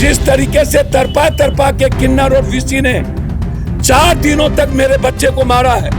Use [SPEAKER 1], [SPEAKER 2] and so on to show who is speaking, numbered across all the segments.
[SPEAKER 1] जिस तरीके से तरपा तरपा के किन्नर और वीसी ने 4 दिनों तक मेरे बच्चे को मारा है,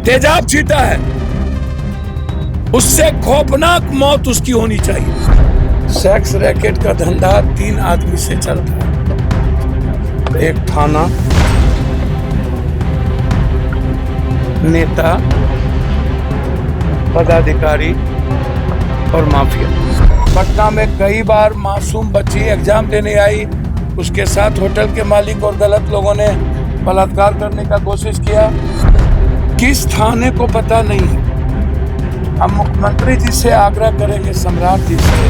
[SPEAKER 1] तेजाब छीटा है, उससे खौफनाक मौत उसकी होनी चाहिए। सेक्स रैकेट का धंधा 3 आदमी से चलता है, एक थाना, नेता, पदाधिकारी और माफिया। पटना में कई बार मासूम बच्ची एग्जाम देने आई, उसके साथ होटल के मालिक और गलत लोगों ने बलात्कार करने का कोशिश किया। किस थाने को पता नहीं है। हम मुख्यमंत्री जी से आग्रह करेंगे, सम्राट जी से,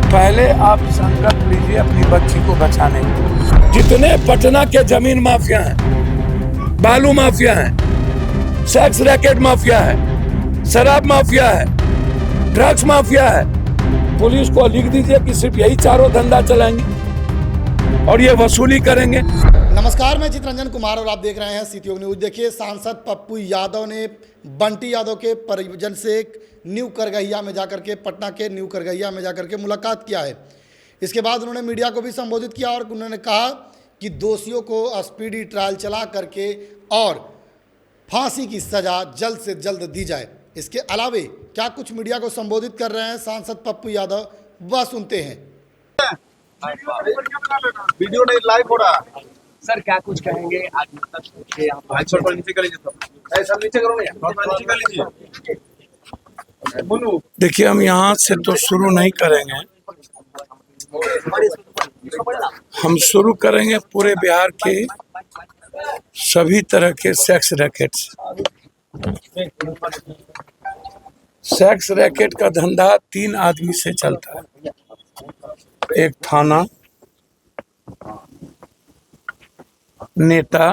[SPEAKER 1] पहले आप संकल्प लीजिए अपनी बच्ची को बचाने का। जितने पटना के जमीन माफिया हैं, बालू माफिया है, सेक्स रैकेट माफिया है, शराब माफिया है, ड्रग्स माफिया है, पुलिस को लिख दीजिए कि सिर्फ यही चारों धंधा चलाएंगे और ये वसूली करेंगे।
[SPEAKER 2] नमस्कार, मैं चित्रंजन कुमार और आप देख रहे हैं सीटी न्यूज। देखिए, सांसद पप्पू यादव ने बंटी यादव के परिजन से न्यू करगहिया में जाकर के, पटना के न्यू करगहिया में जाकर के मुलाकात किया है। इसके बाद उन्होंने मीडिया को भी संबोधित किया और उन्होंने कहा कि दोषियों को स्पीडी ट्रायल चला करके और फांसी की सजा जल्द से जल्द दी जाए। इसके अलावे क्या कुछ मीडिया को संबोधित कर रहे हैं सांसद पप्पू यादव, वह सुनते हैं।
[SPEAKER 3] वीडियो नहीं लाइव हो रहा
[SPEAKER 4] सर, क्या कुछ कहेंगे आज?
[SPEAKER 1] देखिए, हम यहाँ से तो शुरू नहीं करेंगे, हम शुरू करेंगे पूरे बिहार के सभी तरह के सेक्स रैकेट्स। सेक्स रैकेट का धंधा 3 आदमी से चलता है, एक थाना, नेता,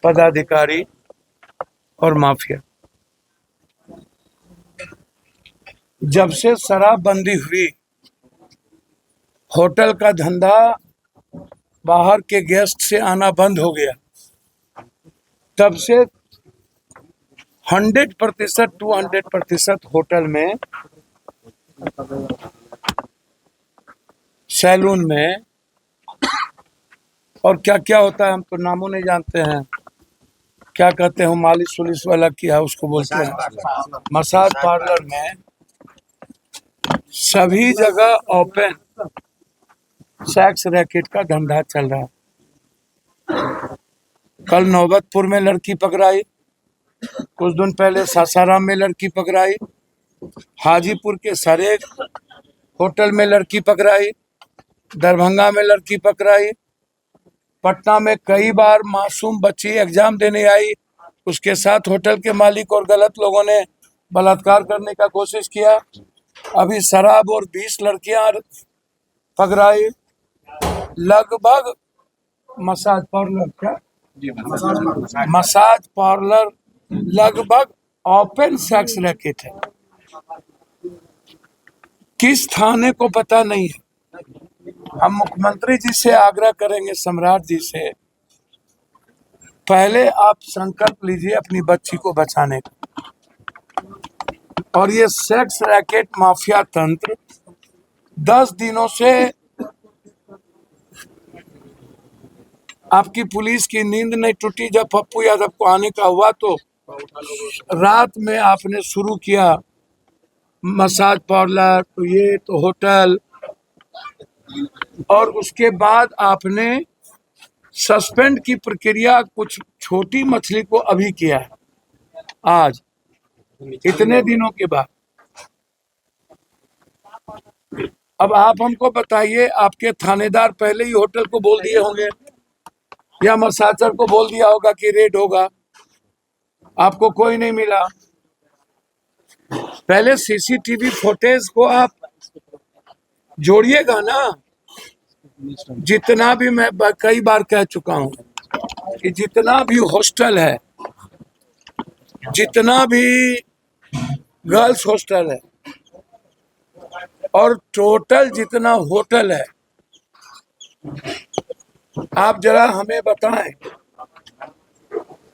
[SPEAKER 1] पदाधिकारी और माफिया। जब से शराबबंदी हुई, होटल का धंधा बाहर के गेस्ट से आना बंद हो गया। तब से 100% 200% होटल में, सैलून में और क्या क्या होता है हम तो नामों नहीं जानते हैं, क्या कहते हैं, मालिश उलिश वाला किया उसको बोलते हैं, मसाज पार्लर में, सभी जगह ओपन सेक्स रैकेट का धंधा चल रहा है। कल नौबतपुर में लड़की पकड़ाई, कुछ दिन पहले सासाराम में लड़की पकड़ाई, हाजीपुर के सरेग होटल में लड़की पकड़ाई, दरभंगा में लड़की पकड़ाई, पटना में कई बार मासूम बच्ची एग्जाम देने आई, उसके साथ होटल के मालिक और गलत लोगों ने बलात्कार करने का कोशिश किया। अभी शराब और 20 लड़कियां पकड़ाई। लगभग मसाज पार्लर लगभग ओपन सेक्स रैकेट है। किस थाने को पता नहीं है। हम मुख्यमंत्री जी से आग्रह करेंगे, सम्राट जी से, पहले आप संकल्प लीजिए अपनी बच्ची को बचाने का। और ये सेक्स रैकेट माफिया तंत्र 10 दिनों से आपकी पुलिस की नींद नहीं टूटी। जब पप्पू यादव को आने का हुआ तो रात में आपने शुरू किया मसाज पार्लर, तो ये तो होटल, और उसके बाद आपने सस्पेंड की प्रक्रिया कुछ छोटी मछली को अभी किया है, आज इतने दिनों के बाद। अब आप हमको बताइए, आपके थानेदार पहले ही होटल को बोल दिए होंगे या मसाजर को बोल दिया होगा कि रेड होगा, आपको कोई नहीं मिला। पहले सीसीटीवी फुटेज को आप जोड़िएगा ना। जितना भी, मैं कई बार कह चुका हूं कि जितना भी हॉस्टल है, जितना भी गर्ल्स हॉस्टल है और टोटल जितना होटल है, आप जरा हमें बताएं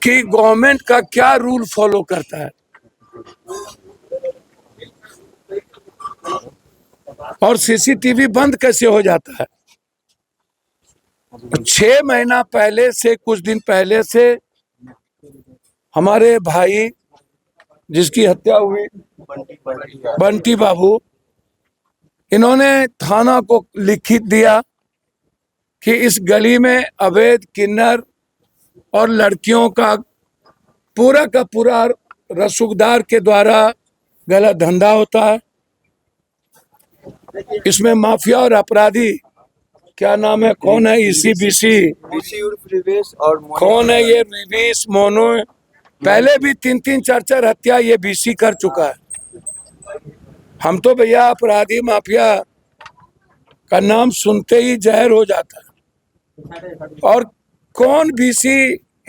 [SPEAKER 1] कि गवर्नमेंट का क्या रूल फॉलो करता है। और सीसीटीवी बंद कैसे हो जाता है? 6 महीना पहले से, कुछ दिन पहले से हमारे भाई जिसकी हत्या हुई, बंटी बाबू, इन्होंने थाना को लिखित दिया कि इस गली में अवैध किन्नर और लड़कियों का पूरा रसूखदार के द्वारा गलत धंधा होता है। इसमें माफिया और अपराधी, क्या नाम है, कौन है, ईसीबीसी,
[SPEAKER 3] और
[SPEAKER 1] कौन है ये रिवीस, मोनो, पहले भी 3-3 4-4 हत्या ये बीसी कर चुका है। हम तो भैया अपराधी माफिया का नाम सुनते ही जहर हो जाता है। और कौन बीसी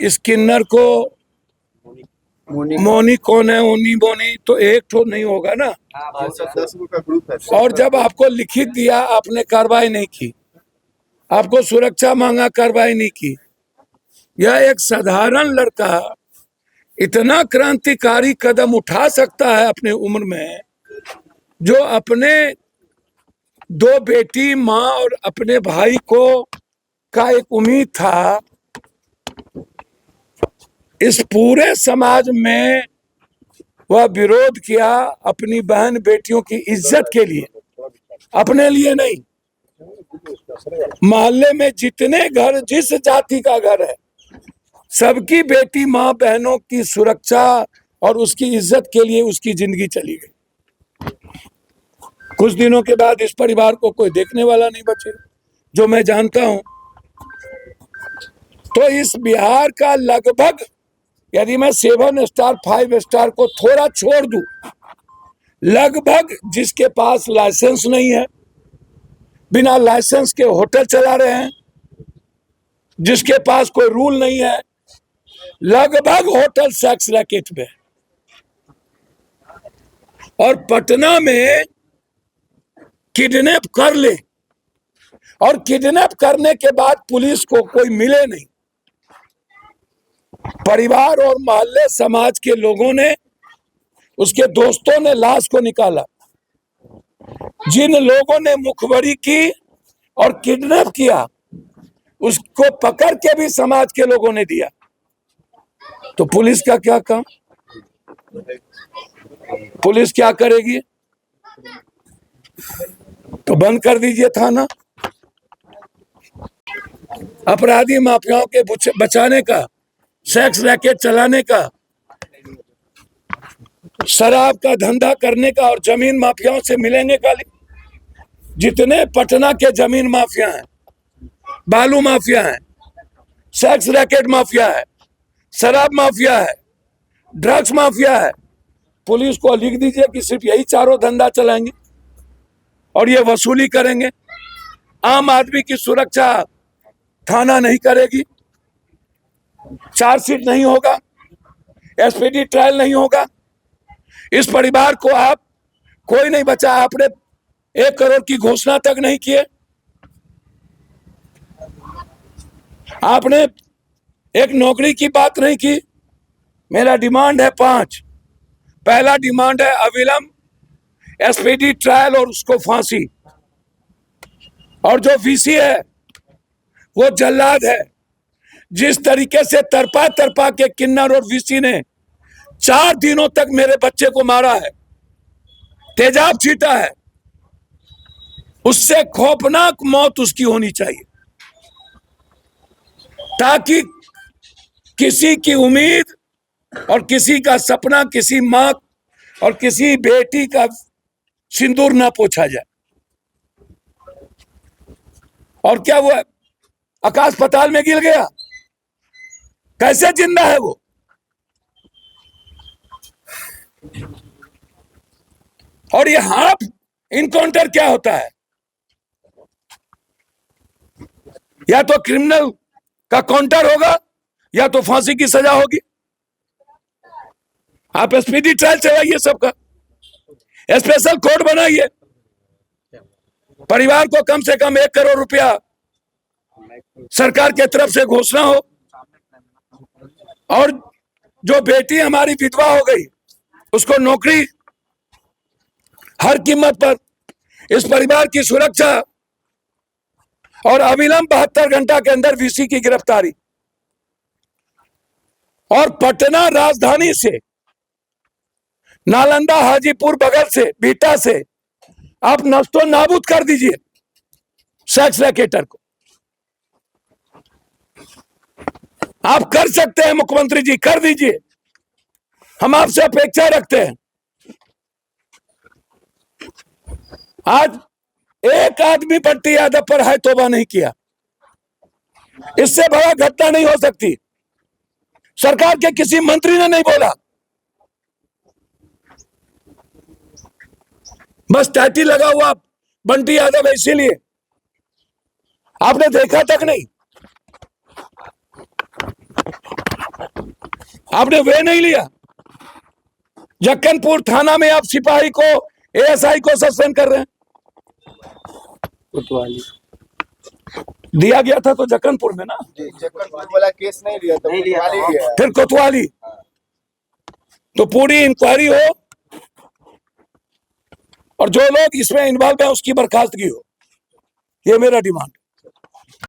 [SPEAKER 1] इस किन्नर को, मोनी कौन है, उनी बोनी तो एक तो नहीं होगा ना।
[SPEAKER 3] 10 का ग्रुप है।
[SPEAKER 1] और जब आपको लिखित दिया, आपने कार्रवाई नहीं की, आपको सुरक्षा मांगा, कार्रवाई नहीं की। यह एक साधारण लड़का इतना क्रांतिकारी कदम उठा सकता है अपने उम्र में, जो अपने 2 बेटी, माँ और अपने भाई को का एक उम्मीद था। इस पूरे समाज में वह विरोध किया अपनी बहन बेटियों की इज्जत के लिए, अपने लिए नहीं। मोहल्ले में जितने घर, जिस जाति का घर है, सबकी बेटी, माँ, बहनों की सुरक्षा और उसकी इज्जत के लिए उसकी जिंदगी चली गई। कुछ दिनों के बाद इस परिवार को कोई देखने वाला नहीं बचे, जो मैं जानता हूं। तो इस बिहार का लगभग, यदि मैं 7 स्टार 5 स्टार को थोड़ा छोड़ दूं, लगभग जिसके पास लाइसेंस नहीं है, बिना लाइसेंस के होटल चला रहे हैं, जिसके पास कोई रूल नहीं है, लगभग होटल सेक्स रैकेट में। और पटना में किडनैप कर ले, और किडनैप करने के बाद पुलिस को कोई मिले नहीं, परिवार और मोहल्ले समाज के लोगों ने, उसके दोस्तों ने लाश को निकाला। जिन लोगों ने मुखबरी की और किडनैप किया, उसको पकड़ के भी समाज के लोगों ने दिया। तो पुलिस का क्या काम? पुलिस क्या करेगी? तो बंद कर दीजिए थाना। अपराधी माफियाओं के बचाने का, सेक्स रैकेट चलाने का, शराब का धंधा करने का और जमीन माफियाओं से मिलेंगे का, जितने पटना के जमीन माफिया हैं, बालू माफिया हैं, सेक्स रैकेट माफिया है, शराब माफिया है, ड्रग्स माफिया है, पुलिस को लिख दीजिए कि सिर्फ यही चारों धंधा चलाएंगे और ये वसूली करेंगे। आम आदमी की सुरक्षा थाना नहीं करेगी, चार्जशीट नहीं होगा, एसपीडी ट्रायल नहीं होगा। इस परिवार को आप कोई नहीं बचा, आपने 1 करोड़ की घोषणा तक नहीं किए। आपने एक नौकरी की बात नहीं की। मेरा डिमांड है 5। पहला डिमांड है अविलंब एसपीडी ट्रायल और उसको फांसी। और जो वीसी है वो जल्लाद है। जिस तरीके से तरपा के किन्नर और वीसी ने 4 दिनों तक मेरे बच्चे को मारा है, तेजाब छीटा है, उससे खौफनाक मौत उसकी होनी चाहिए, ताकि किसी की उम्मीद और किसी का सपना, किसी मां और किसी बेटी का सिंदूर ना पोछा जाए। और क्या वो आकाश पताल में गिर गया? कैसे जिंदा है वो? और ये हाफ इनकाउंटर क्या होता है? या तो क्रिमिनल का काउंटर होगा या तो फांसी की सजा होगी। आप स्पीडी ट्रायल चलाइए, सबका स्पेशल कोर्ट बनाइए, परिवार को कम से कम 1 करोड़ रुपया सरकार के तरफ से घोषणा हो। और जो बेटी हमारी विधवा हो गई, उसको नौकरी हर कीमत पर, इस परिवार की सुरक्षा और अविलंब 72 घंटा के अंदर वीसी की गिरफ्तारी और पटना राजधानी से, नालंदा, हाजीपुर बगल से, बीटा से आप नष्टो नाबूद कर दीजिए सेक्स रैकेटर को। आप कर सकते हैं मुख्यमंत्री जी, कर दीजिए, हम आपसे अपेक्षा रखते हैं। आज एक आदमी बंटी यादव पर है तौबा नहीं किया, इससे बड़ा घटना नहीं हो सकती। सरकार के किसी मंत्री ने नहीं बोला, बस टैटी लगा हुआ बंटी यादव है, इसीलिए आपने देखा तक नहीं, आपने वे नहीं लिया। जक्कनपुर थाना में आप सिपाही को, एएसआई को सस्पेंड कर रहे हैं।
[SPEAKER 3] कोतवाली
[SPEAKER 1] दिया गया था तो जक्कनपुर में ना,
[SPEAKER 3] जक्कनपुर वाला केस नहीं लिया था, कोतवाली लिया।
[SPEAKER 1] फिर कोतवाली। तो पूरी इंक्वायरी हो और जो लोग इसमें इन्वॉल्व है उसकी बर्खास्तगी हो, ये मेरा डिमांड।